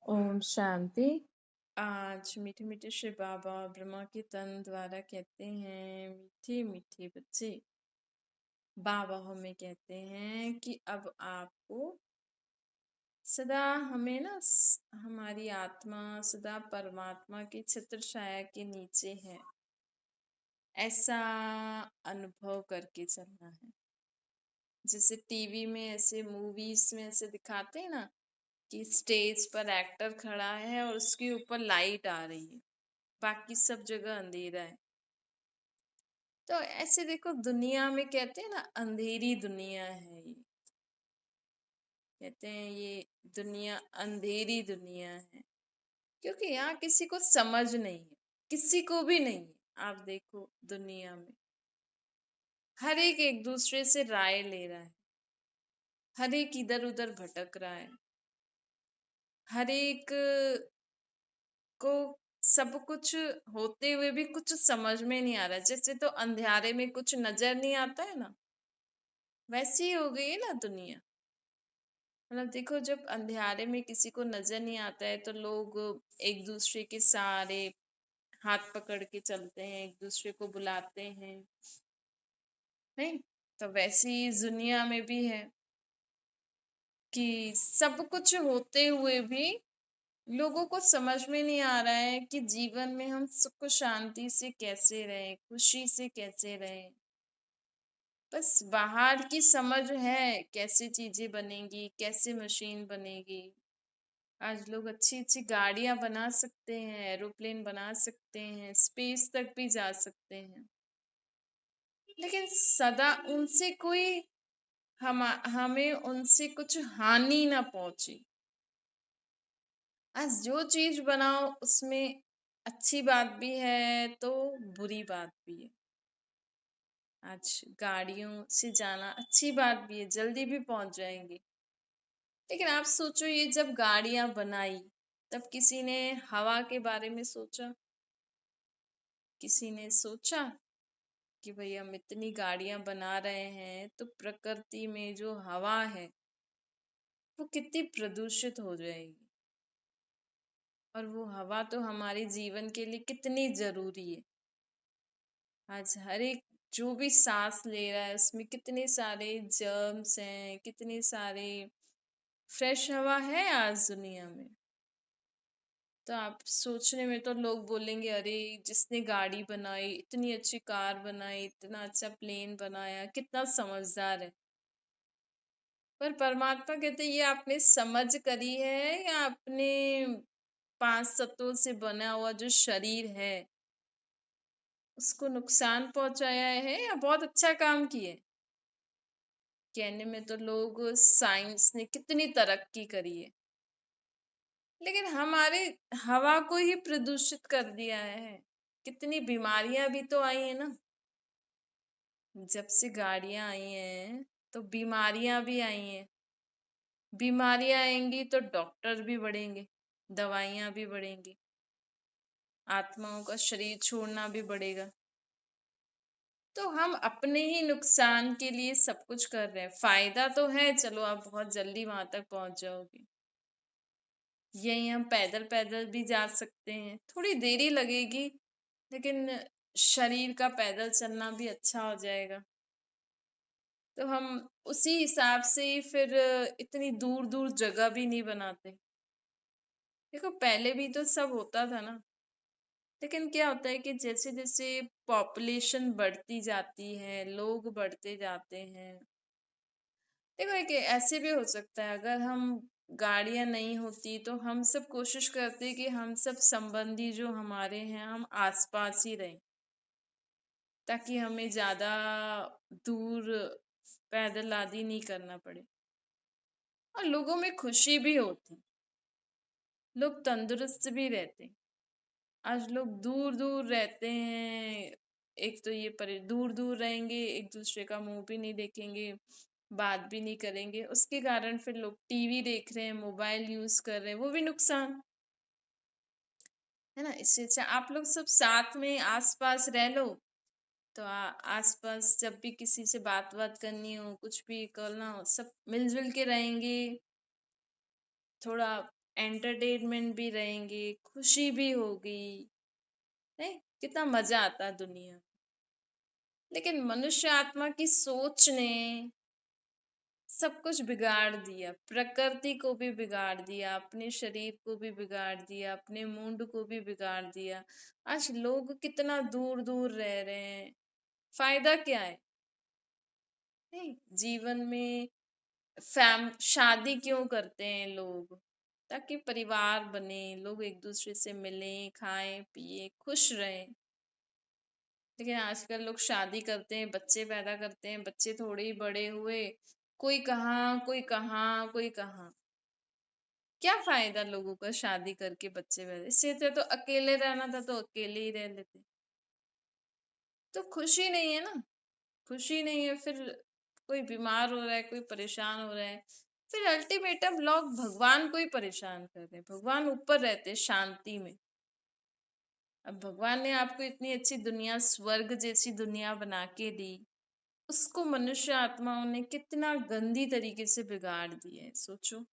ओम शांति। आज मीठे मीठे श्री बाबा ब्रह्मा के तन द्वारा कहते हैं, मीठे मीठे बच्चे, बाबा हमें कहते हैं कि अब आपको सदा हमें ना हमारी आत्मा सदा परमात्मा की छत्र छाया के नीचे है, ऐसा अनुभव करके चलना है। जैसे टीवी में ऐसे मूवीज में ऐसे दिखाते हैं ना कि स्टेज पर एक्टर खड़ा है और उसके ऊपर लाइट आ रही है, बाकी सब जगह अंधेरा है। तो ऐसे देखो, दुनिया में कहते हैं ना, अंधेरी दुनिया है ये। कहते हैं ये दुनिया अंधेरी दुनिया है, क्योंकि यहाँ किसी को समझ नहीं है, किसी को भी नहीं है। आप देखो दुनिया में हर एक दूसरे से राय ले रहा है, हर एक इधर उधर भटक रहा है, हर एक को सब कुछ होते हुए भी कुछ समझ में नहीं आ रहा। जैसे तो अंधेरे में कुछ नजर नहीं आता है ना, वैसी ही हो गई है ना दुनिया। मतलब देखो, जब अंधेरे में किसी को नजर नहीं आता है तो लोग एक दूसरे के सहारे हाथ पकड़ के चलते हैं, एक दूसरे को बुलाते हैं, नहीं? तो वैसी इस दुनिया में भी है कि सब कुछ होते हुए भी लोगों को समझ में नहीं आ रहा है कि जीवन में हम सुख शांति से कैसे रहें, खुशी से कैसे रहें। बस बाहर की समझ है कैसे चीजें बनेंगी, कैसे मशीन बनेगी। आज लोग अच्छी अच्छी गाड़ियां बना सकते हैं, एरोप्लेन बना सकते हैं, स्पेस तक भी जा सकते हैं, लेकिन सदा उनसे कोई हमें उनसे कुछ हानि ना पहुंचे। आज जो चीज बनाओ उसमें अच्छी बात भी है तो बुरी बात भी है। आज गाड़ियों से जाना अच्छी बात भी है, जल्दी भी पहुंच जाएंगे, लेकिन आप सोचो, ये जब गाड़ियां बनाई तब किसी ने हवा के बारे में सोचा? किसी ने सोचा कि भाई हम इतनी गाड़ियां बना रहे हैं तो प्रकृति में जो हवा है वो कितनी प्रदूषित हो जाएगी, और वो हवा तो हमारे जीवन के लिए कितनी जरूरी है। आज हर एक जो भी सांस ले रहा है उसमें कितने सारे जर्म्स हैं, कितने सारे फ्रेश हवा है आज दुनिया में। तो आप सोचने में तो लोग बोलेंगे, अरे जिसने गाड़ी बनाई, इतनी अच्छी कार बनाई, इतना अच्छा प्लेन बनाया, कितना समझदार है। पर परमात्मा कहते ये आपने समझ करी है या अपने 5 तत्वों से बना हुआ जो शरीर है उसको नुकसान पहुंचाया है या बहुत अच्छा काम किए? कहने में तो लोग साइंस ने कितनी तरक्की करी है, लेकिन हमारे हवा को ही प्रदूषित कर दिया है। कितनी बीमारियां भी तो आई है ना। जब से गाड़ियां आई हैं तो बीमारियां भी आई हैं। बीमारियां आएंगी तो डॉक्टर भी बढ़ेंगे, दवाइयां भी बढ़ेंगी, आत्माओं का शरीर छोड़ना भी बढ़ेगा। तो हम अपने ही नुकसान के लिए सब कुछ कर रहे हैं। फायदा तो है, चलो आप बहुत जल्दी वहां तक पहुंच जाओगे, यही हम पैदल पैदल भी जा सकते हैं, थोड़ी देरी लगेगी, लेकिन शरीर का पैदल चलना भी अच्छा हो जाएगा। तो हम उसी हिसाब से ही फिर इतनी दूर दूर जगह भी नहीं बनाते। देखो पहले भी तो सब होता था ना, लेकिन क्या होता है कि जैसे जैसे पॉपुलेशन बढ़ती जाती है, लोग बढ़ते जाते हैं। देखो एक ऐसे भी हो सकता है, अगर हम गाड़ियां नहीं होती तो हम सब कोशिश करते कि हम सब संबंधी जो हमारे हैं हम आसपास ही रहें, ताकि हमें ज्यादा दूर पैदल आदि नहीं करना पड़े, और लोगों में खुशी भी होती, लोग तंदुरुस्त भी रहते। आज लोग दूर दूर रहते हैं, एक तो ये दूर दूर रहेंगे, एक दूसरे का मुंह भी नहीं देखेंगे, बात भी नहीं करेंगे, उसके कारण फिर लोग टीवी देख रहे हैं, मोबाइल यूज कर रहे हैं, वो भी नुकसान है ना। इससे अच्छा आप लोग सब साथ में आसपास रह लो, तो आसपास जब भी किसी से बात करनी हो, कुछ भी करना हो, सब मिलजुल के रहेंगे। थोड़ा एंटरटेनमेंट भी रहेंगे, खुशी भी होगी, नहीं? कितना मजा आता है दुनिया में। लेकिन मनुष्य आत्मा की सोच ने सब कुछ बिगाड़ दिया, प्रकृति को भी बिगाड़ दिया, अपने शरीर को भी बिगाड़ दिया, अपने मूड को भी बिगाड़ दिया। आज लोग कितना दूर दूर रह रहे हैं, फायदा क्या है? नहीं, जीवन में शादी क्यों करते हैं लोग? ताकि परिवार बने, लोग एक दूसरे से मिलें, खाएं पिए, खुश रहें। लेकिन आजकल लोग शादी करते हैं, बच्चे पैदा करते हैं, बच्चे थोड़े ही बड़े हुए, कोई कहाँ कोई कहाँ कोई कहाँ। क्या फायदा लोगों का शादी करके बच्चे पैदा, इससे तो अकेले रहना था तो अकेले ही रह लेते। तो खुशी नहीं है ना, खुशी नहीं है, फिर कोई बीमार हो रहा है, कोई परेशान हो रहा है, फिर अल्टीमेटम लोग भगवान को ही परेशान कर रहे हैं। भगवान ऊपर रहते हैं शांति में। अब भगवान ने आपको इतनी अच्छी दुनिया, स्वर्ग जैसी दुनिया बना के दी, उसको मनुष्य आत्माओं ने कितना गंदी तरीके से बिगाड़ दिया है, सोचो।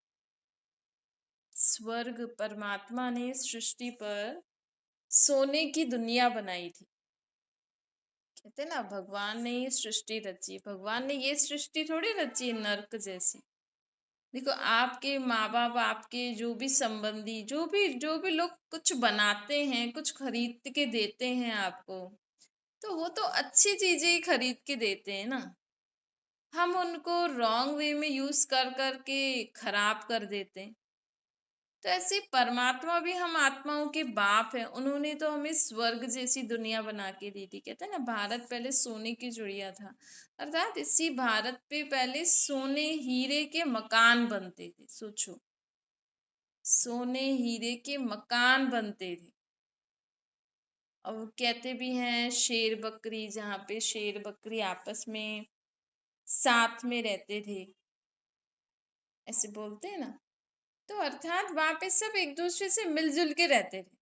स्वर्ग परमात्मा ने सृष्टि पर सोने की दुनिया बनाई थी। कहते हैं ना, भगवान ने ये सृष्टि रची, भगवान ने ये सृष्टि थोड़ी रची है नर्क जैसी। देखो, आपके माँ बाप, आपके जो भी संबंधी, जो भी लोग कुछ बनाते हैं, कुछ खरीद के देते हैं आपको, तो वो तो अच्छी चीजें ही खरीद के देते हैं ना। हम उनको रॉन्ग वे में यूज कर करके खराब कर देते हैं। तो ऐसे परमात्मा भी हम आत्माओं के बाप हैं, उन्होंने तो हमें स्वर्ग जैसी दुनिया बना के दी थी। कहते हैं ना, भारत पहले सोने की चिड़िया था, अर्थात इसी भारत पे पहले सोने हीरे के मकान बनते थे। सोचो, सोने हीरे के मकान बनते थे। और वो कहते भी हैं शेर बकरी, जहाँ पे शेर बकरी आपस में साथ में रहते थे, ऐसे बोलते हैं ना। तो अर्थात वहां पे सब एक दूसरे से मिलजुल के रहते थे,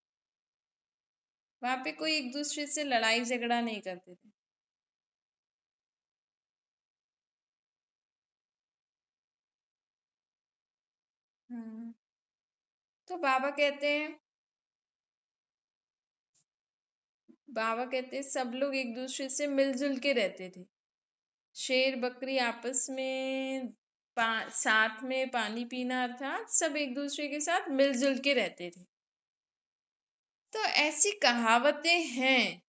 वहां पे कोई एक दूसरे से लड़ाई झगड़ा नहीं करते थे। हम्म। तो बाबा कहते हैं सब लोग एक दूसरे से मिलजुल के रहते थे। शेर बकरी आपस में साथ में पानी पीना, अर्थात सब एक दूसरे के साथ मिलजुल के रहते थे। तो ऐसी कहावतें हैं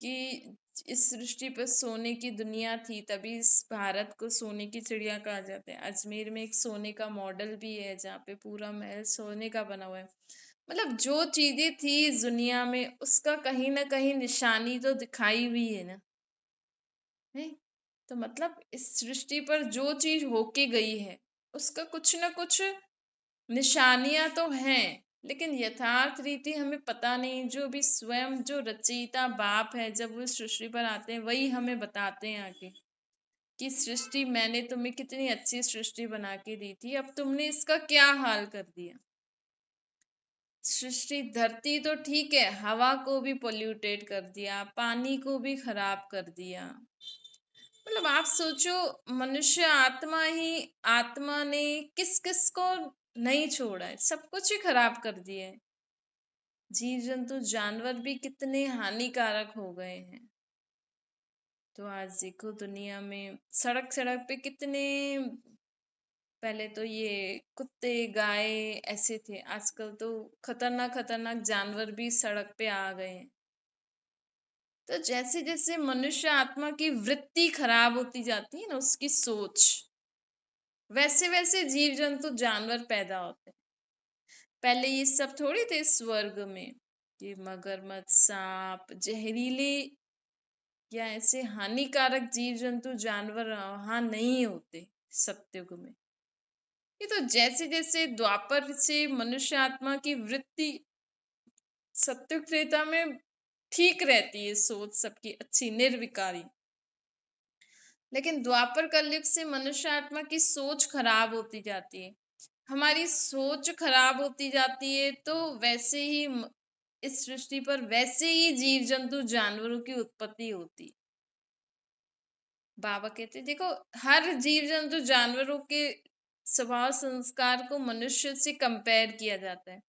कि इस सृष्टि पर सोने की दुनिया थी, तभी इस भारत को सोने की चिड़िया कहा जाता है। अजमेर में एक सोने का मॉडल भी है, जहाँ पे पूरा महल सोने का बना हुआ है। मतलब जो चीजें थी इस दुनिया में, उसका कहीं ना कहीं निशानी तो दिखाई हुई है ना, है? तो मतलब इस सृष्टि पर जो चीज होके गई है, उसका कुछ ना कुछ निशानियां तो हैं। लेकिन यथार्थ रीति हमें पता नहीं। जो भी स्वयं जो रचयिता बाप है, जब वो सृष्टि पर आते हैं, वही हमें बताते हैं आके कि सृष्टि, मैंने तुम्हें कितनी अच्छी सृष्टि बना के दी थी, अब तुमने इसका क्या हाल कर दिया। सृष्टि, धरती तो ठीक है, हवा को भी पोल्यूटेड कर दिया, पानी को भी खराब कर दिया। मतलब आप सोचो, मनुष्य आत्मा ही, आत्मा ने किस किस को नहीं छोड़ा है, सब कुछ ही खराब कर दिया है। जीव जंतु जानवर भी कितने हानिकारक हो गए हैं। तो आज देखो दुनिया में सड़क सड़क पे कितने, पहले तो ये कुत्ते गाय ऐसे थे, आजकल तो खतरनाक खतरनाक जानवर भी सड़क पे आ गए हैं। तो जैसे जैसे मनुष्य आत्मा की वृत्ति खराब होती जाती है ना, उसकी सोच, वैसे वैसे जीव जंतु जानवर पैदा होते हैं। पहले ये सब थोड़ी थे स्वर्ग में, ये मगरमच्छ, सांप, जहरीले या ऐसे हानिकारक जीव जंतु जानवर वहां नहीं होते सत्युग में। ये तो जैसे जैसे द्वापर से मनुष्य आत्मा की वृत्ति सत्युग त्रेता में ठीक रहती है, सोच सबकी अच्छी निर्विकारी, लेकिन द्वापर कलयुग से मनुष्य आत्मा की सोच खराब होती जाती है। हमारी सोच खराब होती जाती है, तो वैसे ही इस सृष्टि पर वैसे ही जीव जंतु जानवरों की उत्पत्ति होती। बाबा कहते देखो, हर जीव जंतु जानवरों के स्वभाव संस्कार को मनुष्य से कंपेयर किया जाता है।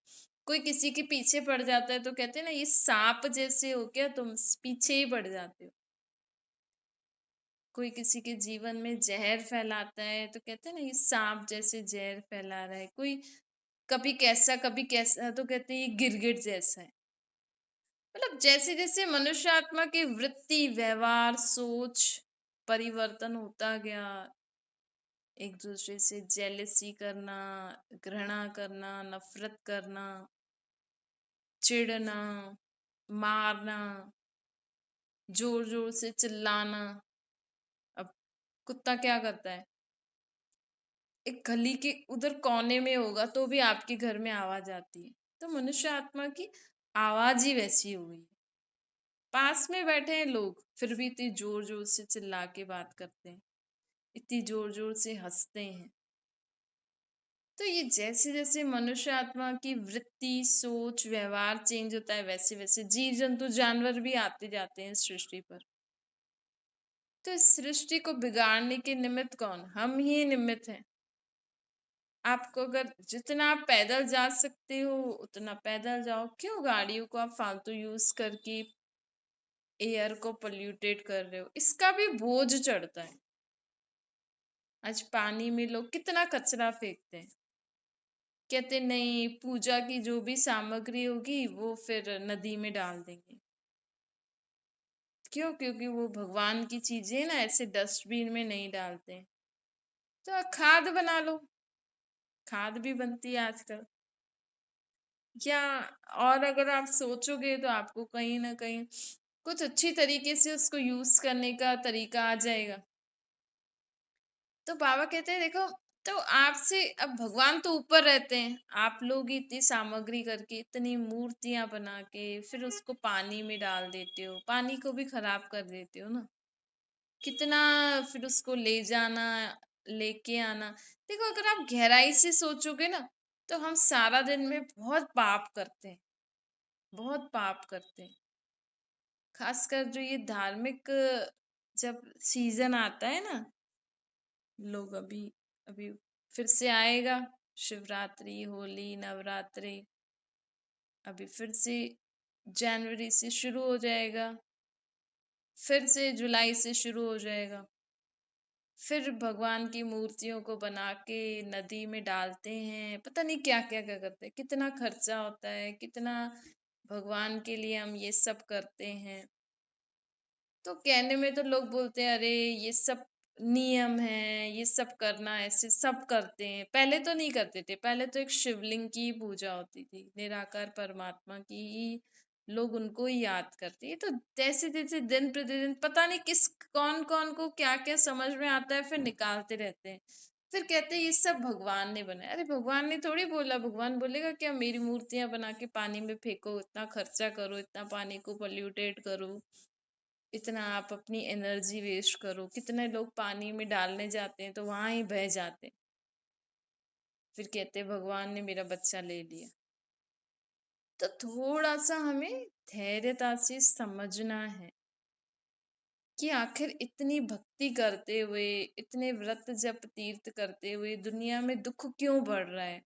कोई किसी के पीछे पड़ जाता है तो कहते हैं ना, ये सांप जैसे हो क्या, तुम पीछे ही पड़ जाते हो। कोई किसी के जीवन में जहर फैलाता है तो कहते हैं ना, ये सांप जैसे जहर फैला रहा है। कोई कभी कैसा तो कहते हैं ये गिरगिट जैसा है। मतलब जैसे जैसे मनुष्य आत्मा की वृत्ति, व्यवहार, सोच परिवर्तन होता गया, एक दूसरे से जेलसी करना, घृणा करना, नफरत करना, चिढ़ना, मारना, जोर जोर से चिल्लाना। अब कुत्ता क्या करता है, एक गली के उधर कोने में होगा तो भी आपके घर में आवाज आती है। तो मनुष्य आत्मा की आवाज ही वैसी हुई है। पास में बैठे हैं लोग फिर भी इतनी जोर जोर से चिल्ला के बात करते हैं, इतनी जोर जोर से हंसते हैं। तो ये जैसे जैसे मनुष्य आत्मा की वृत्ति, सोच, व्यवहार चेंज होता है, वैसे वैसे जीव जंतु जानवर भी आते जाते हैं इस सृष्टि पर। तो इस सृष्टि को बिगाड़ने के निमित्त कौन, हम ही निमित्त हैं। आपको अगर जितना आप पैदल जा सकते हो उतना पैदल जाओ। क्यों गाड़ियों को आप फालतू यूज करके एयर को पोल्यूटेड कर रहे हो, इसका भी बोझ चढ़ता है। आज पानी में लोग कितना कचरा फेंकते हैं, कहते नहीं पूजा की जो भी सामग्री होगी वो फिर नदी में डाल देंगे। क्यों? क्योंकि वो भगवान की चीजें ना ऐसे डस्टबिन में नहीं डालते। तो खाद बना लो, खाद भी बनती है आजकल। या और अगर आप सोचोगे तो आपको कहीं ना कहीं कुछ अच्छी तरीके से उसको यूज करने का तरीका आ जाएगा। तो बाबा कहते हैं देखो, तो आपसे अब भगवान तो ऊपर रहते हैं, आप लोग ही इतनी सामग्री करके इतनी मूर्तियां बना के फिर उसको पानी में डाल देते हो, पानी को भी खराब कर देते हो ना। कितना फिर उसको ले जाना, लेके आना। देखो अगर आप गहराई से सोचोगे ना, तो हम सारा दिन में बहुत पाप करते हैं, बहुत पाप करते हैं। खासकर जो ये धार्मिक जब सीजन आता है ना, लोग अभी अभी फिर से आएगा शिवरात्रि, होली, नवरात्रि, अभी फिर से जनवरी से शुरू हो जाएगा, फिर से जुलाई से शुरू हो जाएगा। फिर भगवान की मूर्तियों को बना के नदी में डालते हैं, पता नहीं क्या क्या क्या करते हैं, कितना खर्चा होता है, कितना भगवान के लिए हम ये सब करते हैं। तो कहने में तो लोग बोलते हैं अरे ये सब नियम है, ये सब करना ऐसे सब करते हैं। पहले तो नहीं करते थे, पहले तो एक शिवलिंग की पूजा होती थी, निराकार परमात्मा की ही लोग उनको ही याद करते हैं। तो जैसे जैसे दिन प्रतिदिन पता नहीं किस कौन कौन को क्या क्या समझ में आता है, फिर निकालते रहते हैं। फिर कहते हैं ये सब भगवान ने बनाया। अरे भगवान ने थोड़ी बोला, भगवान बोलेगा क्या मेरी मूर्तियां बना के पानी में फेंको, इतना खर्चा करो, इतना पानी को पोल्यूटेड करो, इतना आप अपनी एनर्जी वेस्ट करो। कितने लोग पानी में डालने जाते हैं तो वहां ही बह जाते हैं, फिर कहते हैं भगवान ने मेरा बच्चा ले लिया। तो थोड़ा सा हमें धैर्यता से समझना है कि आखिर इतनी भक्ति करते हुए, इतने व्रत जप तीर्थ करते हुए दुनिया में दुख क्यों बढ़ रहा है।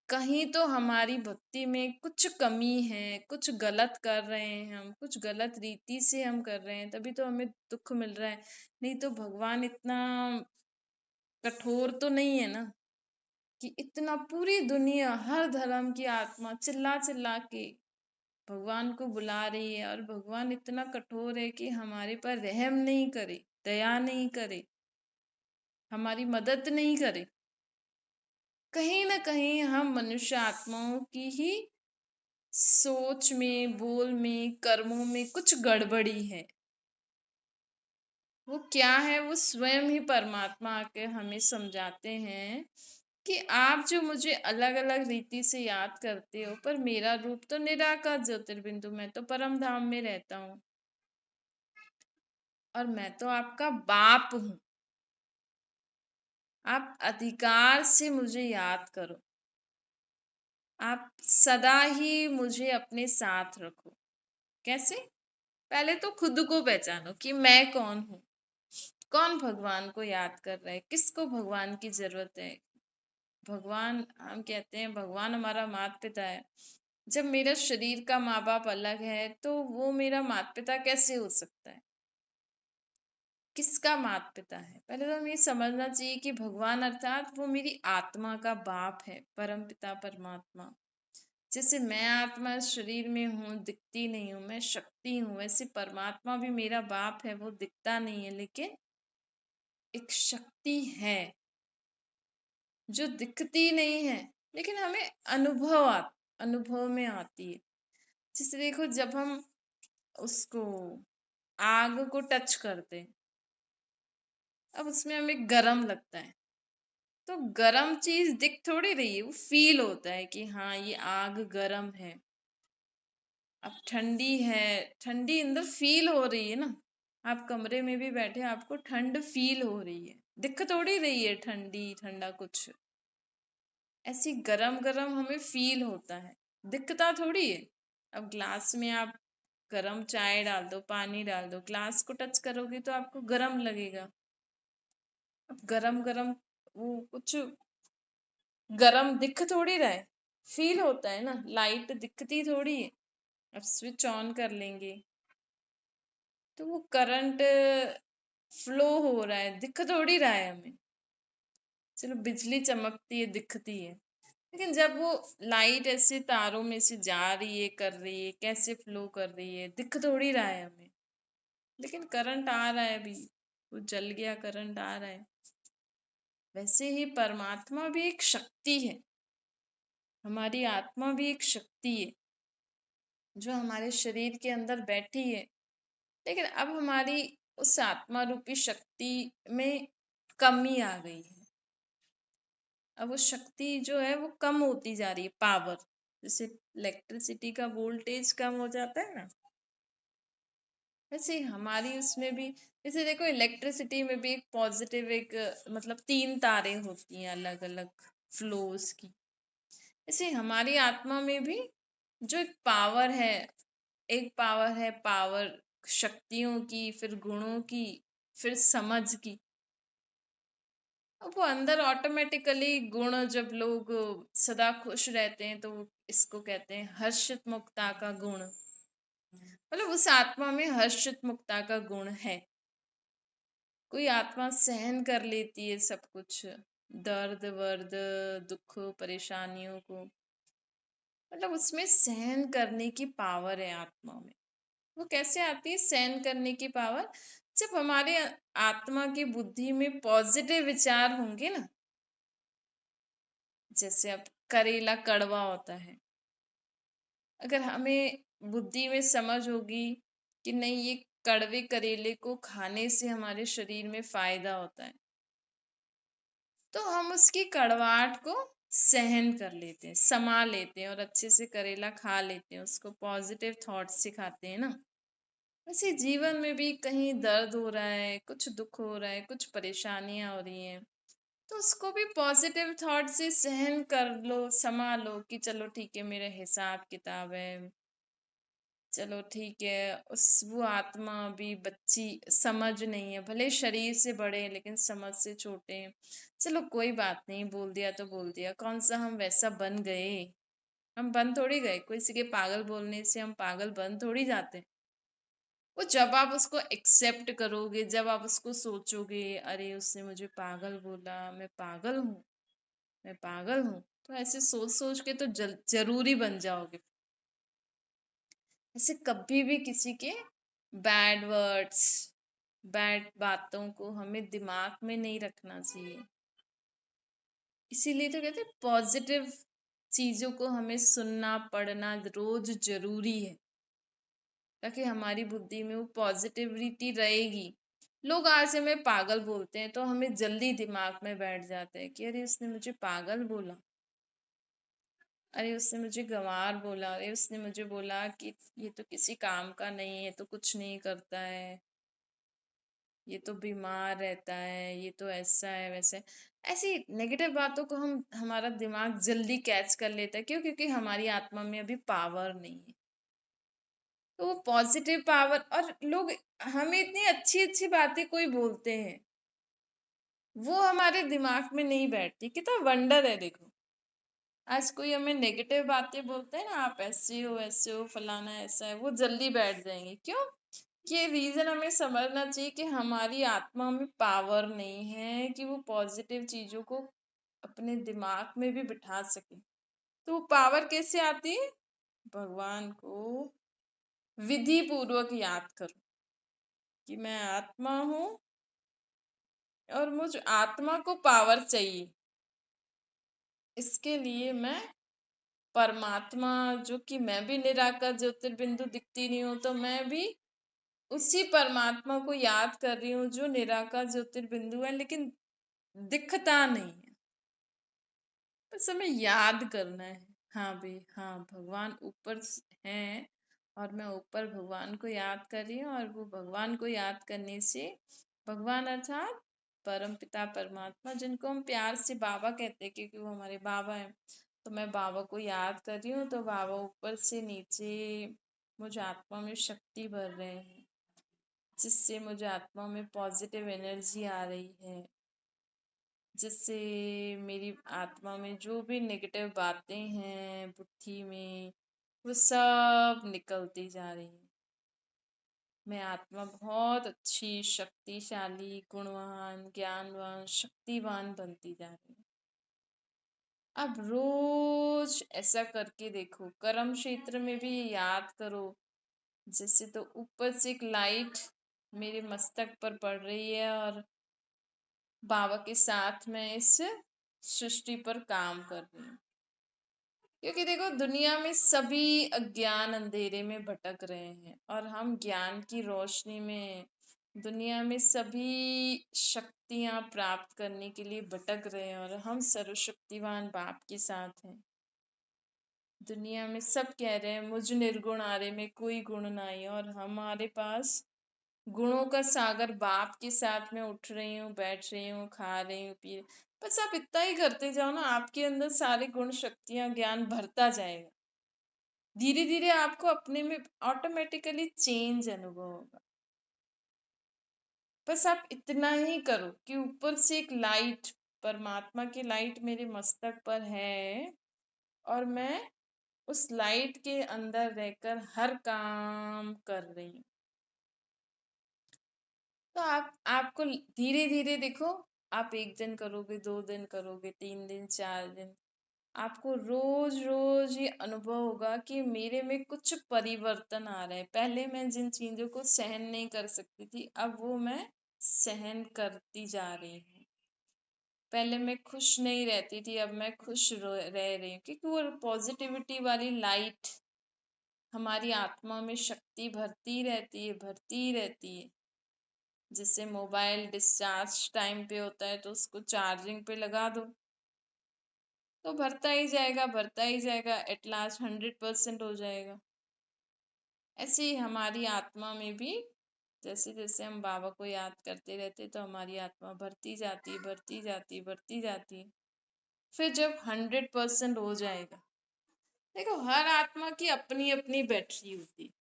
कहीं तो हमारी भक्ति में कुछ कमी है, कुछ गलत कर रहे हैं हम, कुछ गलत रीति से हम कर रहे हैं, तभी तो हमें दुख मिल रहा है। नहीं तो भगवान इतना कठोर तो नहीं है ना, कि इतना पूरी दुनिया हर धर्म की आत्मा चिल्ला चिल्ला के भगवान को बुला रही है, और भगवान इतना कठोर है कि हमारे पर रहम नहीं करे, दया नहीं करे, हमारी मदद नहीं करे। कहीं ना कहीं हम मनुष्य आत्माओं की ही सोच में, बोल में, कर्मों में कुछ गड़बड़ी है। वो क्या है, वो स्वयं ही परमात्मा आके हमें समझाते हैं कि आप जो मुझे अलग अलग रीति से याद करते हो, पर मेरा रूप तो निराकार ज्योतिर्बिंदु, मैं तो परम धाम में रहता हूँ, और मैं तो आपका बाप हूँ। आप अधिकार से मुझे याद करो, आप सदा ही मुझे अपने साथ रखो। कैसे? पहले तो खुद को पहचानो कि मैं कौन हूँ, कौन भगवान को याद कर रहा है, किसको भगवान की जरूरत है, भगवान, हम कहते हैं भगवान हमारा माता पिता है। जब मेरा शरीर का माँ बाप अलग है तो वो मेरा माता पिता कैसे हो सकता है? किसका माता पिता है? पहले तो हमें ये समझना चाहिए कि भगवान अर्थात वो मेरी आत्मा का बाप है, परम पिता परमात्मा। जैसे मैं आत्मा इस शरीर में हूँ, दिखती नहीं हूँ, मैं शक्ति हूँ, वैसे परमात्मा भी मेरा बाप है, वो दिखता नहीं है लेकिन एक शक्ति है जो दिखती नहीं है लेकिन हमें अनुभव में आती है। जैसे देखो, जब हम उसको आग को टच करते हैं, अब उसमें हमें गरम लगता है, तो गरम चीज दिख थोड़ी रही है, वो फील होता है कि हाँ ये आग गरम है। अब ठंडी है, ठंडी अंदर फील हो रही है ना। आप कमरे में भी बैठे, आपको ठंड फील हो रही है, दिख थोड़ी रही है ठंडी ठंडा कुछ। ऐसी गरम गरम हमें फील होता है, दिखता थोड़ी है। अब ग्लास में आप गरम चाय डाल दो, पानी डाल दो, ग्लास को टच करोगे तो आपको गरम लगेगा। अब गरम गरम वो कुछ गरम दिख थोड़ी रहा है, फील होता है ना। लाइट दिखती थोड़ी है। अब स्विच ऑन कर लेंगे तो वो करंट फ्लो हो रहा है, दिख थोड़ी रहा है हमें। चलो बिजली चमकती है, दिखती है, लेकिन जब वो लाइट ऐसे तारों में से जा रही है, कर रही है, कैसे फ्लो कर रही है, दिख थोड़ी रहा है हमें। लेकिन करंट आ रहा है अभी, वो जल गया, करंट आ रहा है। वैसे ही परमात्मा भी एक शक्ति है, हमारी आत्मा भी एक शक्ति है जो हमारे शरीर के अंदर बैठी है। लेकिन अब हमारी उस आत्मा रूपी शक्ति में कमी आ गई है। अब वो शक्ति जो है वो कम होती जा रही है, पावर। जैसे इलेक्ट्रिसिटी का वोल्टेज कम हो जाता है ना, वैसे हमारी उसमें भी, जैसे देखो इलेक्ट्रिसिटी में भी एक पॉजिटिव, एक मतलब तीन तारें होती हैं अलग अलग फ्लोस की। ऐसे हमारी आत्मा में भी जो एक पावर है, पावर शक्तियों की, फिर गुणों की, फिर समझ की। अब वो अंदर ऑटोमेटिकली गुण, जब लोग सदा खुश रहते हैं तो इसको कहते हैं हर्षित मुक्ता का गुण। मतलब उस आत्मा में हर्षित मुक्ता का गुण है। कोई आत्मा सहन कर लेती है सब कुछ, दर्द वर्द, दुख, परेशानियों को, मतलब उसमें सहन करने की पावर है आत्मा में। वो कैसे आती है सहन करने की पावर? जब हमारे आत्मा की बुद्धि में पॉजिटिव विचार होंगे ना। जैसे अब करेला कड़वा होता है, अगर हमें बुद्धि में समझ होगी कि नहीं ये कड़वे करेले को खाने से हमारे शरीर में फायदा होता है, तो हम उसकी कड़वाहट को सहन कर लेते हैं, समा लेते हैं और अच्छे से करेला खा लेते हैं, उसको पॉजिटिव थॉट सिखाते हैं ना। वैसे जीवन में भी कहीं दर्द हो रहा है, कुछ दुख हो रहा है, कुछ परेशानियां हो रही हैं, तो उसको भी पॉजिटिव थॉट से सहन कर लो, समा लो कि चलो ठीक है, मेरा हिसाब किताब है। चलो ठीक है, उस वो आत्मा भी बच्ची, समझ नहीं है, भले शरीर से बड़े हैं लेकिन समझ से छोटे हैं। चलो कोई बात नहीं, बोल दिया तो बोल दिया, कौन सा हम वैसा बन गए? हम बन थोड़ी गए, किसी के पागल बोलने से हम पागल बन थोड़ी जाते। वो जब आप उसको एक्सेप्ट करोगे, जब आप उसको सोचोगे अरे उसने मुझे पागल बोला, मैं पागल हूँ, मैं पागल हूँ, तो ऐसे सोच सोच के तो जरूरी बन जाओगे। ऐसे कभी भी किसी के बैड वर्ड्स, बैड बातों को हमें दिमाग में नहीं रखना चाहिए। इसीलिए तो कहते हैं पॉजिटिव चीजों को हमें सुनना पढ़ना रोज जरूरी है, ताकि हमारी बुद्धि में वो पॉजिटिविटी रहेगी। लोग आज हमें पागल बोलते हैं तो हमें जल्दी दिमाग में बैठ जाता है कि अरे उसने मुझे पागल बोला, अरे उसने मुझे गंवार बोला, अरे उसने मुझे बोला कि ये तो किसी काम का नहीं है, ये तो कुछ नहीं करता है, ये तो बीमार रहता है, ये तो ऐसा है वैसा है। ऐसी नेगेटिव बातों को हम, हमारा दिमाग जल्दी कैच कर लेता है। क्यों? क्योंकि हमारी आत्मा में अभी पावर नहीं है। तो वो पॉजिटिव पावर, और लोग हमें इतनी अच्छी अच्छी बातें कोई बोलते हैं, वो हमारे दिमाग में नहीं बैठती। कितना वंडर है देखो, आज कोई हमें नेगेटिव बातें बोलते हैं ना, आप ऐसे हो, फलाना ऐसा है, वो जल्दी बैठ जाएंगे। क्यों? ये रीजन हमें समझना चाहिए कि हमारी आत्मा में पावर नहीं है कि वो पॉजिटिव चीजों को अपने दिमाग में भी बिठा सके। तो वो पावर कैसे आती है? भगवान को विधि पूर्वक याद करो कि मैं आत्मा हूँ और मुझ आत्मा को पावर चाहिए। इसके लिए मैं परमात्मा, जो कि मैं भी निराकार ज्योतिर्बिंदु दिखती नहीं हूँ, तो मैं भी उसी परमात्मा को याद कर रही हूँ जो निराकार ज्योतिर्बिंदु है, लेकिन दिखता नहीं है। बस हमें याद करना है। हाँ भाई, हाँ, भगवान ऊपर हैं और मैं ऊपर भगवान को याद कर रही हूँ, और वो भगवान को याद करने से, भगवान अर्थात परम पिता परमात्मा, जिनको हम प्यार से बाबा कहते हैं क्योंकि वो हमारे बाबा हैं, तो मैं बाबा को याद कर रही हूँ, तो बाबा ऊपर से नीचे मुझे आत्मा में शक्ति भर रहे हैं, जिससे मुझे आत्मा में पॉजिटिव एनर्जी आ रही है, जिससे मेरी आत्मा में जो भी नेगेटिव बातें हैं बुद्धि में, वो सब निकलती जा रही हैं। मैं आत्मा बहुत अच्छी, शक्तिशाली, गुणवान, ज्ञानवान, शक्तिवान बनती जा रही हूँ। अब रोज ऐसा करके देखो, कर्म क्षेत्र में भी ये याद करो। जैसे तो ऊपर से एक लाइट मेरे मस्तक पर पड़ रही है और बाबा के साथ मैं इस सृष्टि पर काम कर रही हूँ। क्योंकि देखो, दुनिया में सभी अज्ञान अंधेरे में भटक रहे हैं और हम ज्ञान की रोशनी में दुनिया में सभी शक्तियां प्राप्त करने के लिए भटक रहे हैं, और हम सर्वशक्तिवान बाप के साथ हैं। दुनिया में सब कह रहे हैं मुझ निर्गुण आरे में कोई गुण नहीं, और हमारे पास गुणों का सागर बाप के साथ में उठ रही हूँ, बैठ रही हूँ, खा रही हूँ, पी रही हूँ। बस आप इतना ही करते जाओ ना, आपके अंदर सारे गुण, शक्तियां, ज्ञान भरता जाएगा। धीरे धीरे आपको अपने में ऑटोमेटिकली चेंज अनुभव होगा। बस आप इतना ही करो कि ऊपर से एक लाइट, परमात्मा की लाइट मेरे मस्तक पर है, और मैं उस लाइट के अंदर रहकर हर काम कर रही हूँ। तो आपको धीरे धीरे देखो, आप 1 दिन करोगे, 2 दिन करोगे, 3 दिन, 4 दिन, आपको रोज रोज ये अनुभव होगा कि मेरे में कुछ परिवर्तन आ रहा है। पहले मैं जिन चीजों को सहन नहीं कर सकती थी, अब वो मैं सहन करती जा रही हूँ। पहले मैं खुश नहीं रहती थी, अब मैं खुश रह रही हूँ, क्योंकि वो पॉजिटिविटी वाली लाइट हमारी आत्मा में शक्ति भरती रहती है, भरती रहती है। जैसे मोबाइल डिस्चार्ज टाइम पे होता है, तो उसको चार्जिंग पे लगा दो, तो भरता ही जाएगा, भरता ही जाएगा, एट लास्ट 100% हो जाएगा। ऐसे ही हमारी आत्मा में भी जैसे जैसे हम बाबा को याद करते रहते, तो हमारी आत्मा भरती जाती, भरती जाती, भरती जाती। फिर जब 100% हो जाएगा, देखो, हर आत्मा की अपनी अपनी बैटरी होती,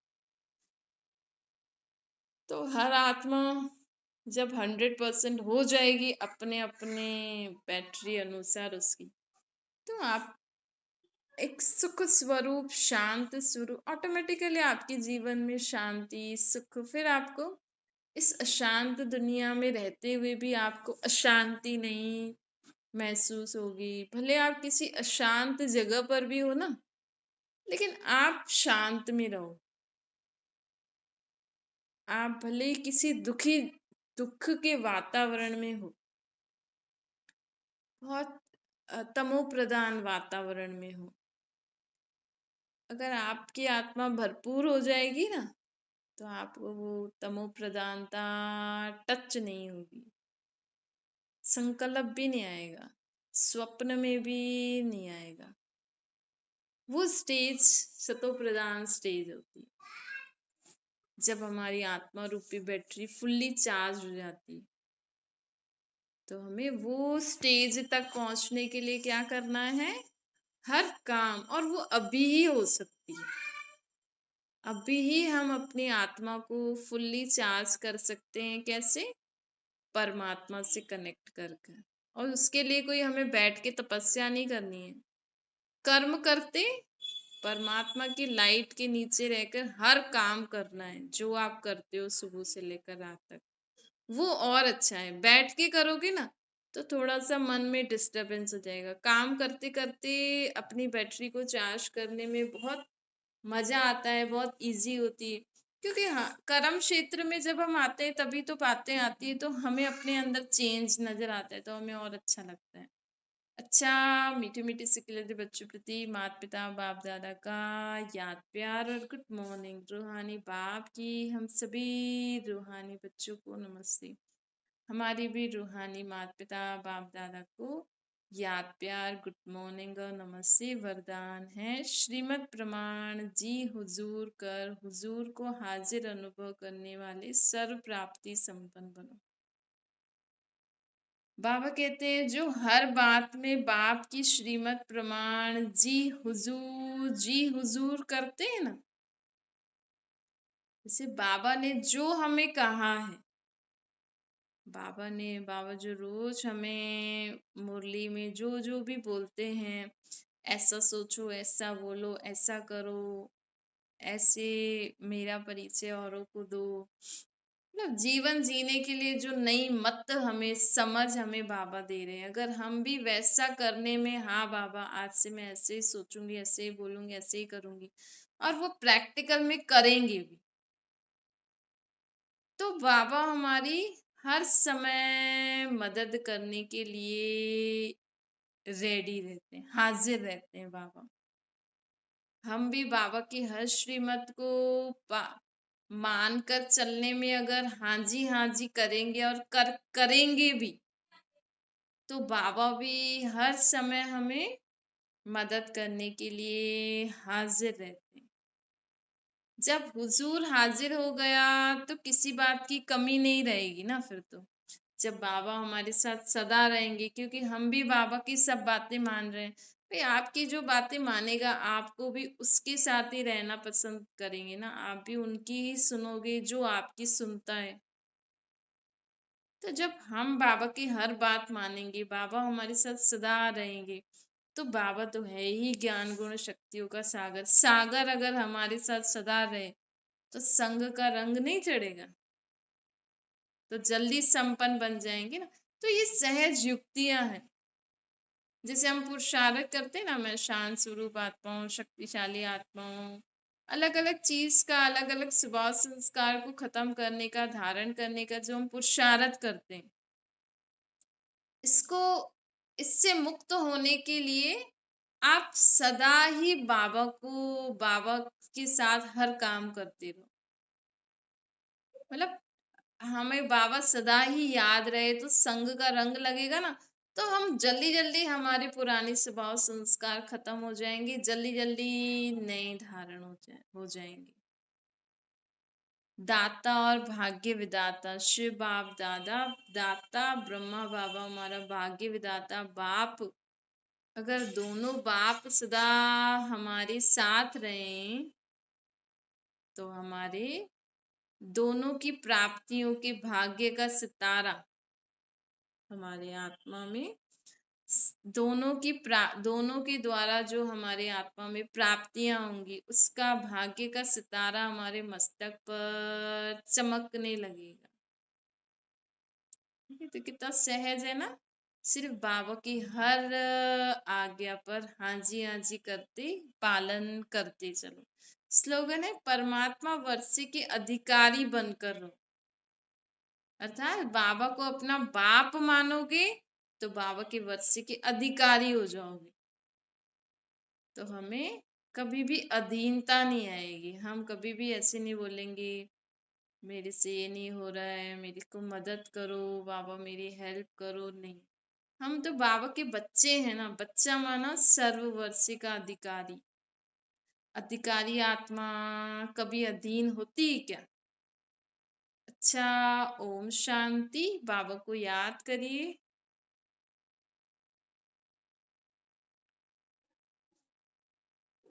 तो हर आत्मा जब 100% हो जाएगी अपने अपने बैटरी अनुसार उसकी, तो आप एक सुख स्वरूप, शांत स्वरूप, ऑटोमेटिकली आपके जीवन में शांति, सुख, फिर आपको इस अशांत दुनिया में रहते हुए भी आपको अशांति नहीं महसूस होगी। भले आप किसी अशांत जगह पर भी हो ना, लेकिन आप शांत में रहो। आप भले ही किसी दुख के वातावरण में हो, बहुत तमो प्रधान वातावरण में हो, अगर आपकी आत्मा भरपूर हो जाएगी ना, तो आपको वो तमो प्रधानता टच नहीं होगी, संकल्प भी नहीं आएगा, स्वप्न में भी नहीं आएगा। वो स्टेज सतो प्रधान स्टेज होती है, जब हमारी आत्मा रूपी बैटरी फुल्ली चार्ज हो जाती है। तो हमें वो स्टेज तक पहुंचने के लिए क्या करना है? हर काम, और वो अभी ही हो सकती है। अभी ही हम अपनी आत्मा को फुल्ली चार्ज कर सकते हैं। कैसे? परमात्मा से कनेक्ट कर कर। और उसके लिए कोई हमें बैठ के तपस्या नहीं करनी है। कर्म करते परमात्मा की लाइट के नीचे रहकर हर काम करना है जो आप करते हो सुबह से लेकर रात तक, वो और अच्छा है। बैठ के करोगे ना तो थोड़ा सा मन में डिस्टरबेंस हो जाएगा। काम करते करते अपनी बैटरी को चार्ज करने में बहुत मजा आता है, बहुत इजी होती है। क्योंकि हाँ, कर्म क्षेत्र में जब हम आते हैं तभी तो बातें आती है, तो हमें अपने अंदर चेंज नजर आता है, तो हमें और अच्छा लगता है। अच्छा, मीठे मीठे से खिलते बच्चों प्रति माता पिता बाप दादा का याद प्यार और गुड मॉर्निंग। रूहानी बाप की हम सभी रूहानी बच्चों को नमस्ते। हमारी भी रूहानी माता पिता बाप दादा को याद प्यार गुड मॉर्निंग और नमस्ते। वरदान है श्रीमद् प्रमाण जी हुजूर कर हुजूर को हाजिर अनुभव करने वाले सर्व प्राप्ति संपन्न बनो। बाबा कहते हैं जो हर बात में बाप की श्रीमत प्रमाण जी हुजूर करते हैं ना, जैसे बाबा ने जो हमें कहा है, बाबा जो रोज हमें मुरली में जो जो भी बोलते हैं, ऐसा सोचो, ऐसा बोलो, ऐसा करो, ऐसे मेरा परिचय औरों को दो, मतलब जीवन जीने के लिए जो नई मत हमें समझ हमें बाबा दे रहे हैं। अगर हम भी वैसा करने में, हाँ बाबा आज से मैं ऐसे ही सोचूंगी, ऐसे ही बोलूंगी, ऐसे ही करूंगी, और वो प्रैक्टिकल में करेंगे भी, तो बाबा हमारी हर समय मदद करने के लिए रेडी रहते हैं, हाजिर रहते हैं बाबा। हम भी बाबा की हर श्रीमत को मानकर चलने में अगर हाँ जी करेंगे और करेंगे भी, तो बाबा भी हर समय हमें मदद करने के लिए हाजिर रहते हैं। जब हुजूर हाजिर हो गया तो किसी बात की कमी नहीं रहेगी ना फिर तो। जब बाबा हमारे साथ सदा रहेंगे, क्योंकि हम भी बाबा की सब बातें मान रहे हैं, भाई आपकी जो बातें मानेगा आपको भी उसके साथ ही रहना पसंद करेंगे ना, आप भी उनकी ही सुनोगे जो आपकी सुनता है। तो जब हम बाबा की हर बात मानेंगे, बाबा हमारे साथ सदा रहेंगे, तो बाबा तो है ही ज्ञान गुण शक्तियों का सागर। सागर अगर हमारे साथ सदा रहे तो संग का रंग नहीं चढ़ेगा, तो जल्दी संपन्न बन जाएंगे ना। तो ये सहज युक्तियां हैं। जैसे हम पुरुषार्थ करते हैं ना, मैं शांत स्वरूप आत्मा हूँ, शक्तिशाली आत्मा हूँ, अलग अलग चीज का, अलग अलग स्वभाव संस्कार को खत्म करने का, धारण करने का जो हम पुरुषार्थ करते हैं, इसको, इससे मुक्त होने के लिए आप सदा ही बाबा के साथ हर काम करते रहो। मतलब हमें बाबा सदा ही याद रहे तो संग का रंग लगेगा ना, तो हम जल्दी जल्दी हमारे पुराने स्वभाव संस्कार खत्म हो जाएंगे, जल्दी जल्दी नए धारण हो जाएंगे। दाता और भाग्य विदाता शिव बाप दादा, दाता ब्रह्मा बाबा हमारा भाग्य विदाता बाप। अगर दोनों बाप सदा हमारे साथ रहें तो हमारे दोनों की प्राप्तियों के भाग्य का सितारा हमारे आत्मा में, दोनों के द्वारा जो हमारे आत्मा में प्राप्तियां होंगी, उसका भाग्य का सितारा हमारे मस्तक पर चमकने लगेगा। ठीक है, तो कितना सहज है ना। सिर्फ बाबा की हर आज्ञा पर हाँ जी करते, पालन करते चलो। स्लोगन है परमात्मा वर्षी के अधिकारी बनकर रहो। अर्थात बाबा को अपना बाप मानोगे तो बाबा के वर्षी के अधिकारी हो जाओगे, तो हमें कभी भी अधीनता नहीं आएगी। हम कभी भी ऐसे नहीं बोलेंगे मेरे से ये नहीं हो रहा है, मेरी को मदद करो बाबा, मेरी हेल्प करो, नहीं। हम तो बाबा के बच्चे हैं ना, बच्चा माना सर्ववर्षी का अधिकारी। अधिकारी आत्मा कभी अधीन होती है क्या? अच्छा, ओम शांति। बाबा को याद करिए।